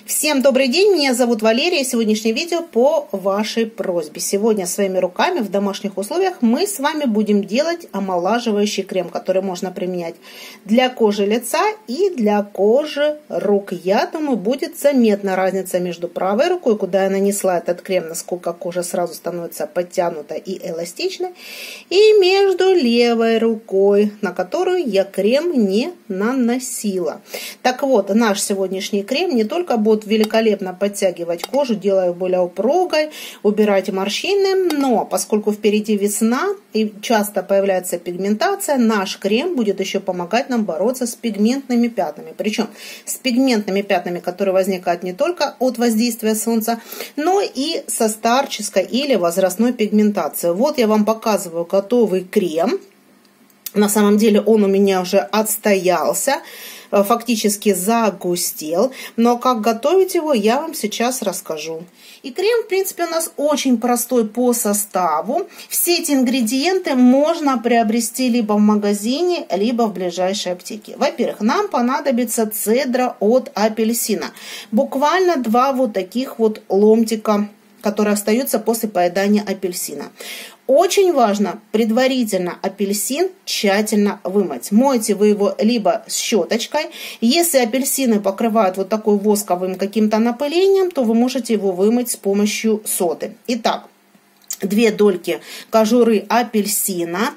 Всем добрый день, меня зовут Валерия. Сегодняшнее видео по вашей просьбе. Сегодня своими руками в домашних условиях мы с вами будем делать омолаживающий крем, который можно применять для кожи лица и для кожи рук. Я думаю, будет заметна разница между правой рукой, куда я нанесла этот крем, насколько кожа сразу становится подтянута и эластичной, и между левой рукой, на которую я крем не наносила. Так вот, наш сегодняшний крем не только будет великолепно подтягивать кожу, делая ее более упругой, убирать морщины, но поскольку впереди весна и часто появляется пигментация, наш крем будет еще помогать нам бороться с пигментными пятнами. Причем с пигментными пятнами, которые возникают не только от воздействия солнца, но и со старческой или возрастной пигментацией. Вот я вам показываю готовый крем. На самом деле он у меня уже отстоялся, фактически загустел, но как готовить его я вам сейчас расскажу. И крем, в принципе, у нас очень простой по составу. Все эти ингредиенты можно приобрести либо в магазине, либо в ближайшей аптеке. Во-первых, нам понадобится цедра от апельсина. Буквально 2 вот таких вот ломтика, которые остаются после поедания апельсина. Очень важно предварительно апельсин тщательно вымыть. Мойте вы его либо с щеточкой. Если апельсины покрывают вот такой восковым каким-то напылением, то вы можете его вымыть с помощью соды. Итак, 2 дольки кожуры апельсина.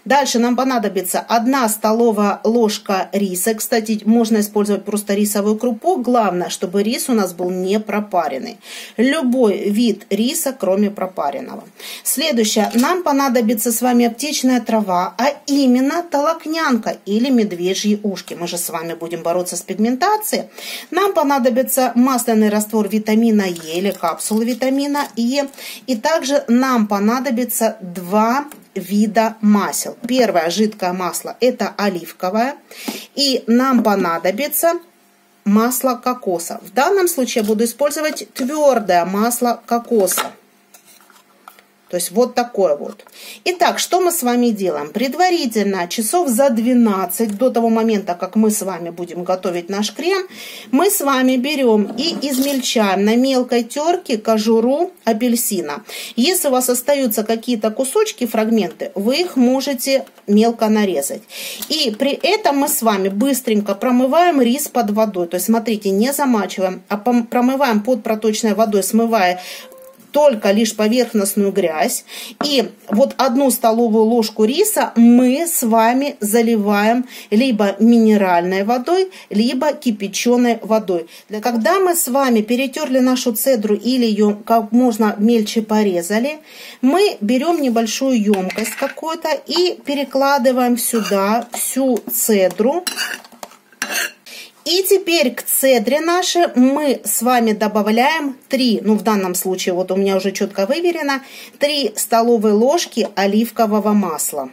Дальше нам понадобится 1 столовая ложка риса. Кстати, можно использовать просто рисовую крупу. Главное, чтобы рис у нас был не пропаренный. Любой вид риса, кроме пропаренного. Следующее. Нам понадобится с вами аптечная трава, а именно толокнянка или медвежьи ушки. Мы же с вами будем бороться с пигментацией. Нам понадобится масляный раствор витамина Е или капсулы витамина Е. И также нам понадобится 2 вида масел. Первое жидкое масло – это оливковое. И нам понадобится масло кокоса. В данном случае я буду использовать твердое масло кокоса. То есть вот такое вот. Итак, что мы с вами делаем? Предварительно, часов за 12 до того момента, как мы с вами будем готовить наш крем, мы с вами берем и измельчаем на мелкой терке кожуру апельсина. Если у вас остаются какие-то кусочки, фрагменты, вы их можете мелко нарезать. И при этом мы с вами быстренько промываем рис под водой. То есть, смотрите, не замачиваем, а промываем под проточной водой, смывая только лишь поверхностную грязь. И вот 1 столовую ложку риса мы с вами заливаем либо минеральной водой, либо кипяченой водой. Когда мы с вами перетерли нашу цедру или ее как можно мельче порезали, мы берем небольшую емкость какую-то и перекладываем сюда всю цедру. И теперь к цедре нашей мы с вами добавляем 3, ну в данном случае вот у меня уже четко выверено, 3 столовые ложки оливкового масла.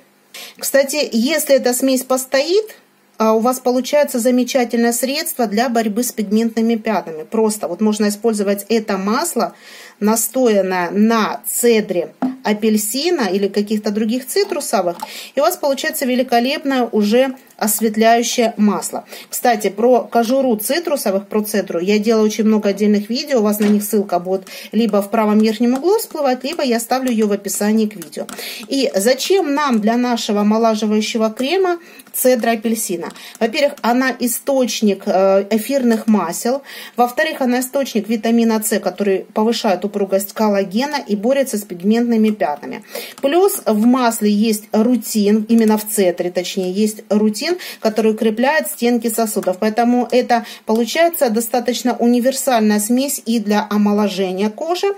Кстати, если эта смесь постоит, у вас получается замечательное средство для борьбы с пигментными пятнами. Просто вот можно использовать это масло, настоянное на цедре апельсина или каких-то других цитрусовых, и у вас получается великолепное уже осветляющее масло. Кстати, про кожуру цитрусовых, про цедру я делаю очень много отдельных видео, у вас на них ссылка будет либо в правом верхнем углу всплывать, либо я ставлю ее в описании к видео. И зачем нам для нашего омолаживающего крема цедра апельсина? Во-первых, она источник эфирных масел, во-вторых, она источник витамина С, который повышает упругость коллагена и борется с пигментными пятнами. Плюс в масле есть рутин, именно в цедре, точнее, есть рутин, который укрепляет стенки сосудов. Поэтому это получается достаточно универсальная смесь и для омоложения кожи,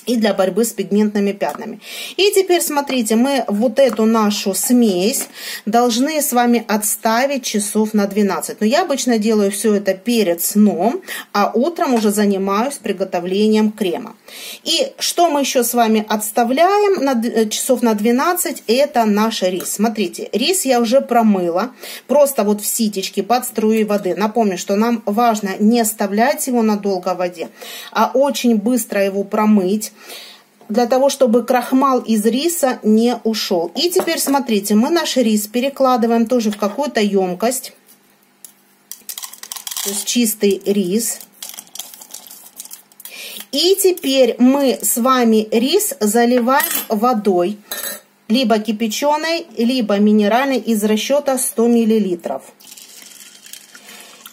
и для борьбы с пигментными пятнами. И теперь смотрите, мы вот эту нашу смесь должны с вами отставить часов на 12. Но я обычно делаю все это перед сном, а утром уже занимаюсь приготовлением крема. И что мы еще с вами отставляем часов на 12, это наш рис. Смотрите, рис я уже промыла, просто вот в ситечке под струей воды. Напомню, что нам важно не оставлять его надолго в воде, а очень быстро его промыть, для того, чтобы крахмал из риса не ушел. И теперь смотрите, мы наш рис перекладываем тоже в какую-то емкость, то есть чистый рис. И теперь мы с вами рис заливаем водой, либо кипяченой, либо минеральной из расчета 100 мл.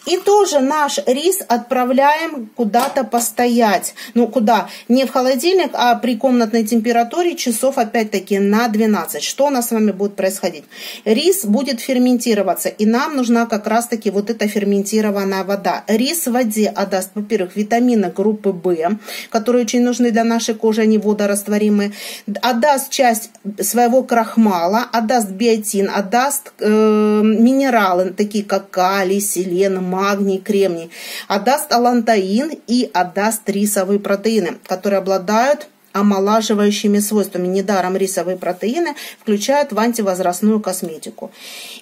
И тоже наш рис отправляем куда-то постоять. Ну, куда? Не в холодильник, а при комнатной температуре часов, опять-таки, на 12. Что у нас с вами будет происходить? Рис будет ферментироваться, и нам нужна как раз-таки вот эта ферментированная вода. Рис в воде отдаст, во-первых, витамины группы В, которые очень нужны для нашей кожи, они водорастворимые. Отдаст часть своего крахмала, отдаст биотин, отдаст минералы, такие как калий, селен, магний, кремний, отдаст алантаин и отдаст рисовые протеины, которые обладают омолаживающими свойствами. Недаром рисовые протеины включают в антивозрастную косметику.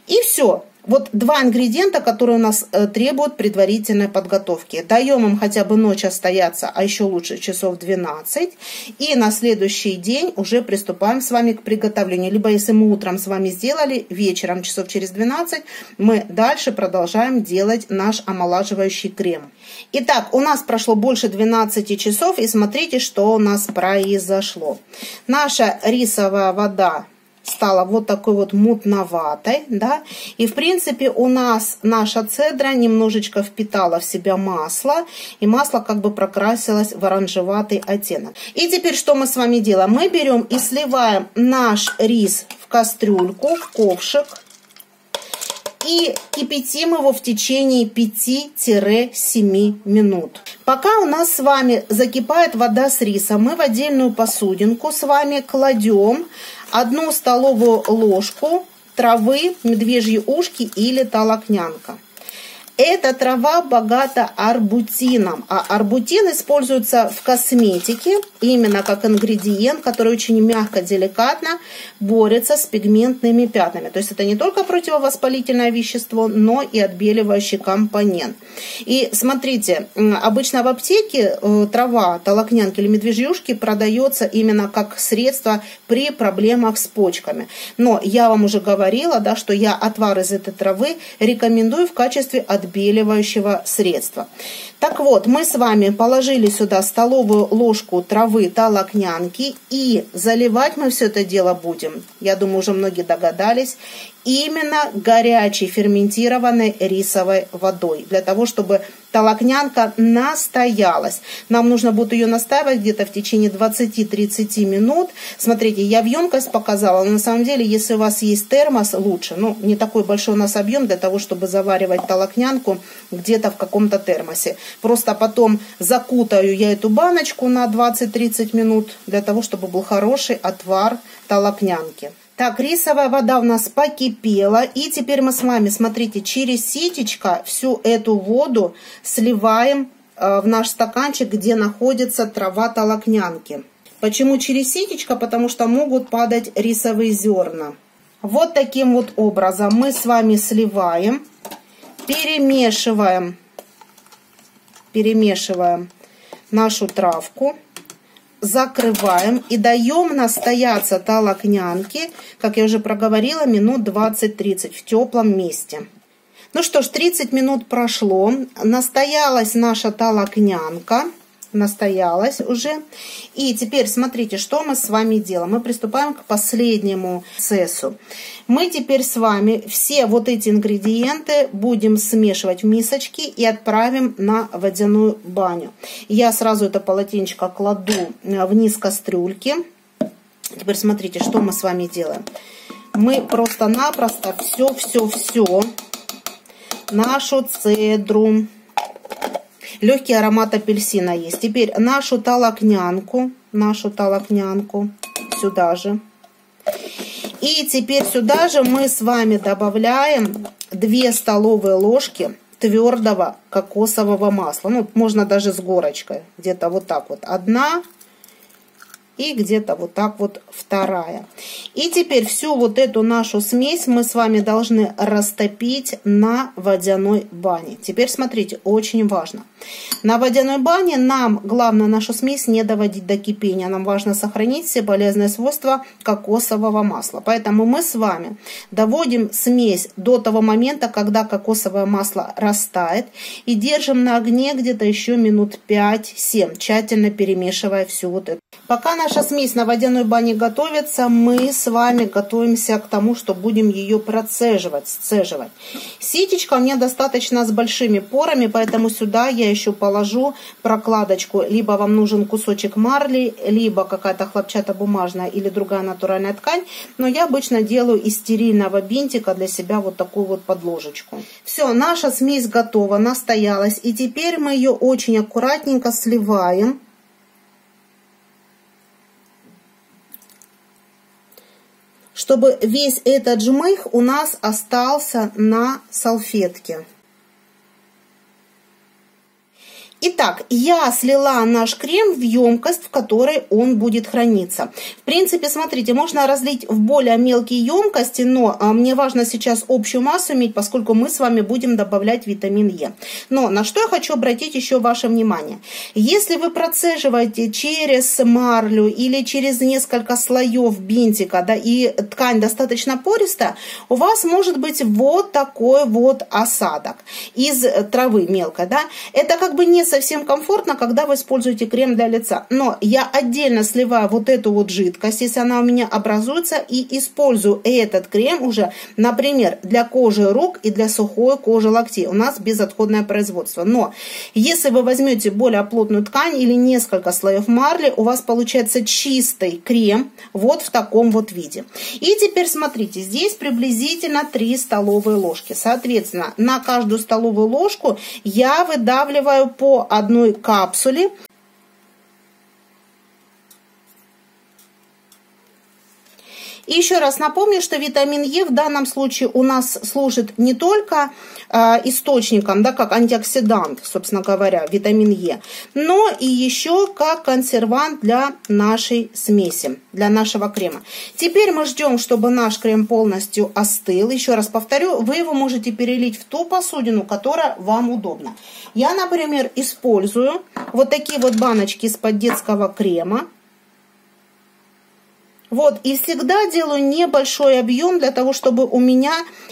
И все. Вот два ингредиента, которые у нас требуют предварительной подготовки. Даем им хотя бы ночь остояться, а еще лучше часов 12. И на следующий день уже приступаем с вами к приготовлению. Либо если мы утром с вами сделали, вечером часов через 12 мы дальше продолжаем делать наш омолаживающий крем. Итак, у нас прошло больше 12 часов, и смотрите, что у нас произошло. Наша рисовая вода стала вот такой вот мутноватой, да, и в принципе у нас наша цедра немножечко впитала в себя масло, и масло как бы прокрасилось в оранжеватый оттенок. И теперь что мы с вами делаем? Мы берем и сливаем наш рис в кастрюльку, в ковшик, и кипятим его в течение 5-7 минут. Пока у нас с вами закипает вода с рисом, мы в отдельную посудинку с вами кладем 1 столовую ложку травы медвежьи ушки или толокнянка. Эта трава богата арбутином, а арбутин используется в косметике именно как ингредиент, который очень мягко, деликатно борется с пигментными пятнами. То есть это не только противовоспалительное вещество, но и отбеливающий компонент. И смотрите, обычно в аптеке трава толокнянки или медвежьи ушки продается именно как средство при проблемах с почками. Но я вам уже говорила, да, что я отвар из этой травы рекомендую в качестве отбеливающего средства. Так вот, мы с вами положили сюда столовую ложку травы толокнянки, и заливать мы все это дело будем, я думаю, уже многие догадались, именно горячей ферментированной рисовой водой, для того, чтобы толокнянка настоялась. Нам нужно будет ее настаивать где-то в течение 20-30 минут. Смотрите, я в емкость показала, но на самом деле, если у вас есть термос, лучше. Ну, не такой большой у нас объем для того, чтобы заваривать толокнянку где-то в каком-то термосе. Просто потом закутаю я эту баночку на 20-30 минут, для того, чтобы был хороший отвар толокнянки. Так, рисовая вода у нас покипела, и теперь мы с вами, смотрите, через ситечко всю эту воду сливаем в наш стаканчик, где находится трава толокнянки. Почему через ситечко? Потому что могут падать рисовые зерна. Вот таким вот образом мы с вами сливаем, перемешиваем нашу травку. Закрываем и даем настояться толокнянке, как я уже проговорила, минут 20-30 в теплом месте. Ну что ж, 30 минут прошло, настоялась наша толокнянка, настоялась уже. И теперь смотрите, что мы с вами делаем. Мы приступаем к последнему процессу. Мы теперь с вами все вот эти ингредиенты будем смешивать в мисочке и отправим на водяную баню. Я сразу это полотенечко кладу вниз кастрюльки. Теперь смотрите, что мы с вами делаем. Мы просто-напросто все нашу цедру, легкий аромат апельсина есть. Теперь нашу толокнянку сюда же. И теперь сюда же мы с вами добавляем 2 столовые ложки твердого кокосового масла. Ну, можно даже с горочкой. Где-то вот так вот. 1 и где-то вот так вот вторая. И теперь всю вот эту нашу смесь мы с вами должны растопить на водяной бане. Теперь смотрите, очень важно. На водяной бане нам главное нашу смесь не доводить до кипения. Нам важно сохранить все полезные свойства кокосового масла. Поэтому мы с вами доводим смесь до того момента, когда кокосовое масло растает. И держим на огне где-то еще минут 5-7, тщательно перемешивая всю вот эту. Пока наша смесь на водяной бане готовится, мы с вами готовимся к тому, что будем ее процеживать, сцеживать. Ситечка у меня достаточно с большими порами, поэтому сюда я еще положу прокладочку. Либо вам нужен кусочек марли, либо какая-то хлопчатобумажная или другая натуральная ткань. Но я обычно делаю из стерильного бинтика для себя вот такую вот подложечку. Все, наша смесь готова, настоялась. И теперь мы ее очень аккуратненько сливаем. Чтобы весь этот жмых у нас остался на салфетке. Итак, я слила наш крем в емкость, в которой он будет храниться. В принципе, смотрите, можно разлить в более мелкие емкости, но мне важно сейчас общую массу иметь, поскольку мы с вами будем добавлять витамин Е. Но на что я хочу обратить еще ваше внимание. Если вы процеживаете через марлю или через несколько слоев бинтика, да, и ткань достаточно пористая, у вас может быть вот такой вот осадок из травы мелкой. Да? Это как бы не совсем комфортно, когда вы используете крем для лица. Но я отдельно сливаю вот эту вот жидкость, если она у меня образуется, и использую этот крем уже, например, для кожи рук и для сухой кожи локтей. У нас безотходное производство. Но если вы возьмете более плотную ткань или несколько слоев марли, у вас получается чистый крем вот в таком вот виде. И теперь смотрите, здесь приблизительно 3 столовые ложки. Соответственно, на каждую столовую ложку я выдавливаю по одной капсуле. И еще раз напомню, что витамин Е в данном случае у нас служит не только источником, да, как антиоксидант, собственно говоря, витамин Е, но и еще как консервант для нашей смеси, для нашего крема. Теперь мы ждем, чтобы наш крем полностью остыл. Еще раз повторю, вы его можете перелить в ту посудину, которая вам удобна. Я, например, использую вот такие вот баночки из-под детского крема. Вот, и всегда делаю небольшой объем для того, чтобы у меня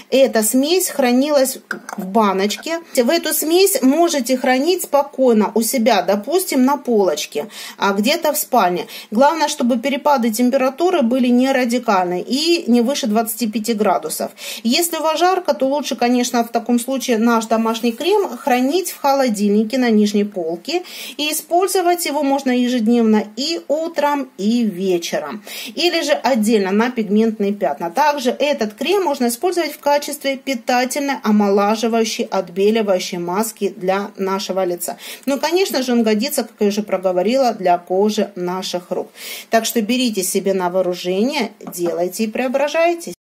эта смесь хранилась в баночке. Вы эту смесь можете хранить спокойно у себя, допустим, на полочке, где-то в спальне. Главное, чтобы перепады температуры были не радикальные и не выше 25 градусов. Если у вас жарко, то лучше, конечно, в таком случае наш домашний крем хранить в холодильнике на нижней полке. И использовать его можно ежедневно и утром, и вечером. Или же отдельно на пигментные пятна. Также этот крем можно использовать в качестве питательной, омолаживающей, отбеливающей маски для нашего лица. Ну, конечно же, он годится, как я уже проговорила, для кожи наших рук. Так что берите себе на вооружение, делайте и преображайтесь.